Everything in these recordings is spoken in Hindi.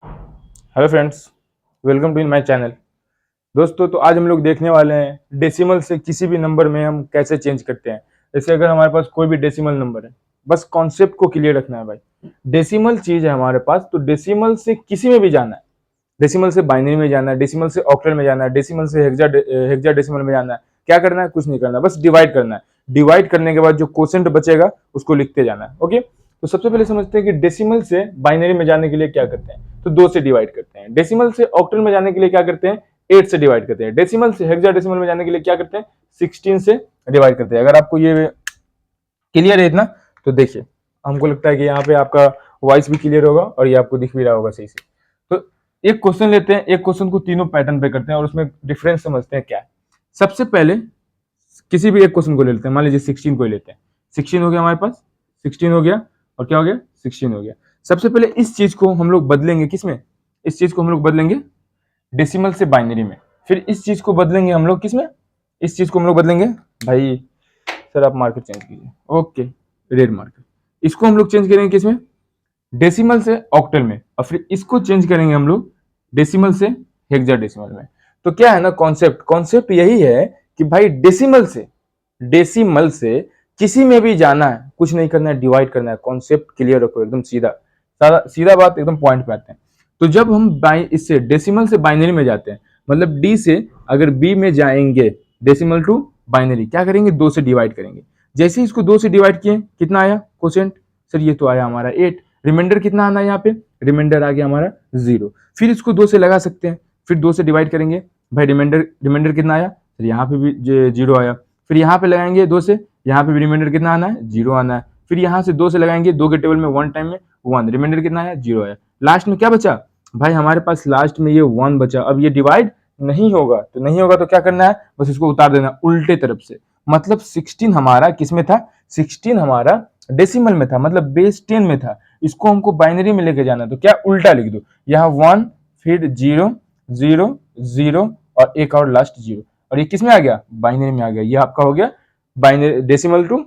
Hello friends, welcome to in my channel. दोस्तों, तो आज हम लोग देखने वाले हैं डेसिमल से किसी भी नंबर में हम कैसे चेंज करते हैं। जैसे अगर हमारे पास कोई भी डेसिमल नंबर है, बस कॉन्सेप्ट को क्लियर रखना है भाई। डेसिमल चीज है हमारे पास, तो डेसिमल से किसी में भी जाना है। डेसिमल से बाइनरी में जाना है, डेसिमल से ऑक्टल में जाना है, डेसिमल से हेक्सा डेसिमल में जाना है। क्या करना है? कुछ नहीं करना, बस डिवाइड करना है। डिवाइड करने के बाद जो क्वोशंट बचेगा उसको लिखते जाना है। ओके, तो सबसे पहले समझते हैं कि डेसिमल से बाइनरी में जाने के लिए क्या करते हैं। तो 2 से डिवाइड करते हैं। डेसिमल से ऑक्टल में जाने के लिए क्या करते हैं? 8 से डिवाइड करते हैं। डेसिमल से हेक्साडेसिमल में जाने के लिए क्या करते हैं? 16 से डिवाइड करते हैं। अगर आपको ये क्लियर है इतना, तो देखिए, हमको लगता है कि यहाँ पे आपका वॉइस भी क्लियर होगा और ये आपको दिख भी रहा होगा सही से। तो एक क्वेश्चन लेते हैं, एक क्वेश्चन को तीनों पैटर्न पे करते हैं और उसमें डिफरेंस समझते हैं क्या है। सबसे पहले किसी भी एक क्वेश्चन को ले लेते हैं, मान लीजिए 16 को ही लेते हैं। 16 हो गया हमारे पास, 16 हो गया और क्या हो गया? 16 हो गया। सबसे पहले इस चीज को हम लोग बदलेंगे किसमें? इस चीज को हम लोग बदलेंगे डेसिमल से बाइनरी में। फिर इस चीज को बदलेंगे हम लोग किसमें? इस चीज को हम लोग बदलेंगे, भाई सर आप मार्कर चेंज कीजिए। Okay, red marker. इसको हम लोग चेंज करेंगे किसमें? डेसिमल से ऑक्टल में। और फिर इसको चेंज करेंगे हम लोग डेसिमल से हेक्साडेसिमल में। तो क्या है ना, कॉन्सेप्ट कॉन्सेप्ट यही है कि भाई डेसिमल से किसी में भी जाना है, कुछ नहीं करना है, डिवाइड करना है। कॉन्सेप्ट क्लियर रखो, एकदम सीधा सीधा बात, एकदम पॉइंट पे आते हैं। तो जब हम इससे डेसिमल से बाइनरी में जाते हैं, मतलब डी से अगर बी में जाएंगे, डेसिमल टू बाइनरी, क्या करेंगे? 2 से डिवाइड करेंगे। जैसे ही इसको 2 से डिवाइड किए, कितना आया क्वोशंट? सर ये तो आया हमारा 8। रिमाइंडर कितना आना है यहाँ पे? रिमाइंडर आ गया हमारा 0। फिर इसको 2 से लगा सकते हैं, फिर 2 से डिवाइड करेंगे। भाई रिमाइंडर रिमाइंडर कितना आया? सर यहाँ पे भी 0 आया। फिर यहाँ पे लगाएंगे 2 से, यहाँ पे भी रिमाइंडर कितना आना है? 0 आना है। फिर यहाँ से 2 से लगाएंगे, 2 के टेबल में 1 टाइम में 1, रिमाइंडर कितना आया? 0 आया। लास्ट में क्या बचा? भाई हमारे पास लास्ट में ये 1 बचा। अब ये डिवाइड नहीं होगा, तो नहीं होगा तो क्या करना है? बस इसको उतार देना उल्टे तरफ से। मतलब 16 हमारा किस में था? 16 हमारा डेसिमल में था, मतलब बेस 10 में था। इसको हमको बाइनरी में लेके जाना है, तो क्या उल्टा लिख दो, यहाँ 1, फिर 0 0 0 और एक और लास्ट 0। और ये किस में आ गया? बाइनरी में आ गया। ये आपका हो गया बाइनरी, डेसिमल टू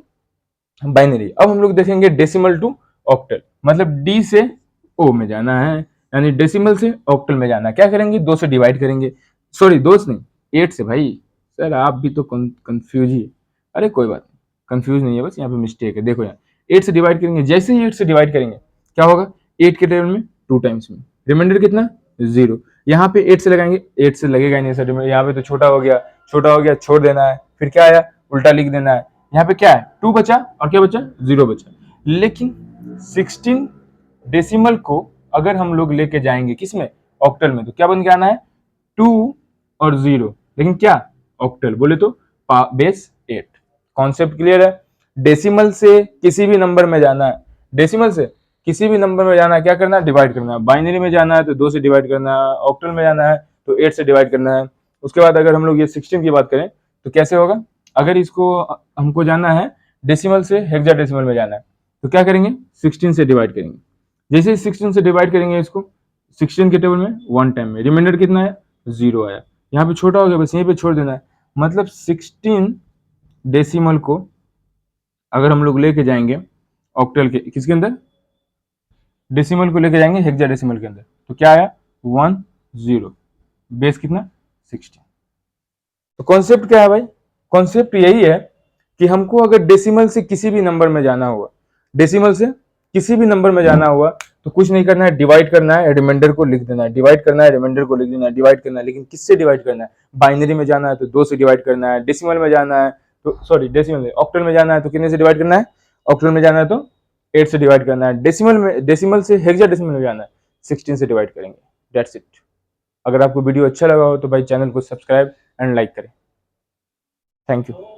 बाइनरी। अब हम लोग देखेंगे डेसिमल टू ऑक्टल, मतलब डी से ओ में जाना है, यानी डेसिमल से ऑक्टल में जाना है। क्या करेंगे? 2 से डिवाइड करेंगे। सॉरी 2 से नहीं, 8 से। भाई सर आप भी तो कंफ्यूज ही। अरे कोई बात नहीं, कंफ्यूज नहीं है, बस यहाँ पे मिस्टेक है। देखो यहाँ 8 से डिवाइड करेंगे। जैसे ही 8 से डिवाइड करेंगे, क्या होगा? 8 के टेबल में 2 टाइम्स में, रिमाइंडर कितना? 0। यहाँ पे 8 से लगाएंगे, 8 से लगेगा नहीं सर, यहाँ पे तो छोटा हो गया, छोटा हो गया, छोड़ देना है। फिर क्या आया? उल्टा लिख देना है। यहाँ पे क्या है? 2 बचा और क्या बचा? 0 बचा। लेकिन 16 डेसिमल को अगर हम लोग लेके जाएंगे किसमें? ऑक्टल में, तो क्या बन के आना है? 2 और 0, लेकिन क्या? ऑक्टल बोले तो बेस 8। कॉन्सेप्ट क्लियर है? डेसिमल से किसी भी नंबर में जाना है, डेसिमल से किसी भी नंबर में जाना है, क्या करना है? डिवाइड करना है। बाइनरी में जाना है तो 2 से डिवाइड करना है, ऑक्टल में जाना है तो 8 से डिवाइड करना है। उसके बाद अगर हम लोग ये 16 की बात करें तो कैसे होगा? अगर इसको हमको जाना है डेसिमल से हेक्साडेसिमल में जाना है, तो क्या करेंगे? 16 से डिवाइड करेंगे। जैसे ही 16 से डिवाइड करेंगे इसको, 16 के टेबल में 1 टाइम में, रिमाइंडर कितना है? 0 आया। यहाँ पे छोटा हो गया, बस यहीं पे छोड़ देना है। मतलब 16 डेसिमल को अगर हम लोग लेके जाएंगे ऑक्टल के किसके अंदर? डेसिमल को लेके जाएंगे हेक्साडेसिमल के अंदर, तो क्या आया? 1 0, बेस कितना? 16। तो कॉन्सेप्ट क्या है भाई? कॉन्सेप्ट यही है कि हमको अगर डेसिमल से किसी भी नंबर में जाना हुआ, डेसिमल से किसी भी नंबर में जाना हुआ, तो कुछ नहीं करना है, डिवाइड करना है, रिमाइंडर को लिख देना है। डिवाइड करना है, रिमाइंडर को लिख देना है, डिवाइड करना है। लेकिन किससे डिवाइड करना है? बाइनरी में जाना है तो 2 से डिवाइड करना है। डेसिमल में जाना है तो सॉरी डेसिमल में, ऑक्टल में जाना है तो कितने से डिवाइड करना है? ऑक्टल में जाना है तो 8 से डिवाइड करना है। डेसिमल से हेक्साडेसिमल में जाना है, 16 से डिवाइड करेंगे। That's it. अगर आपको वीडियो अच्छा लगा हो तो भाई चैनल को सब्सक्राइब एंड लाइक करें। Thank you.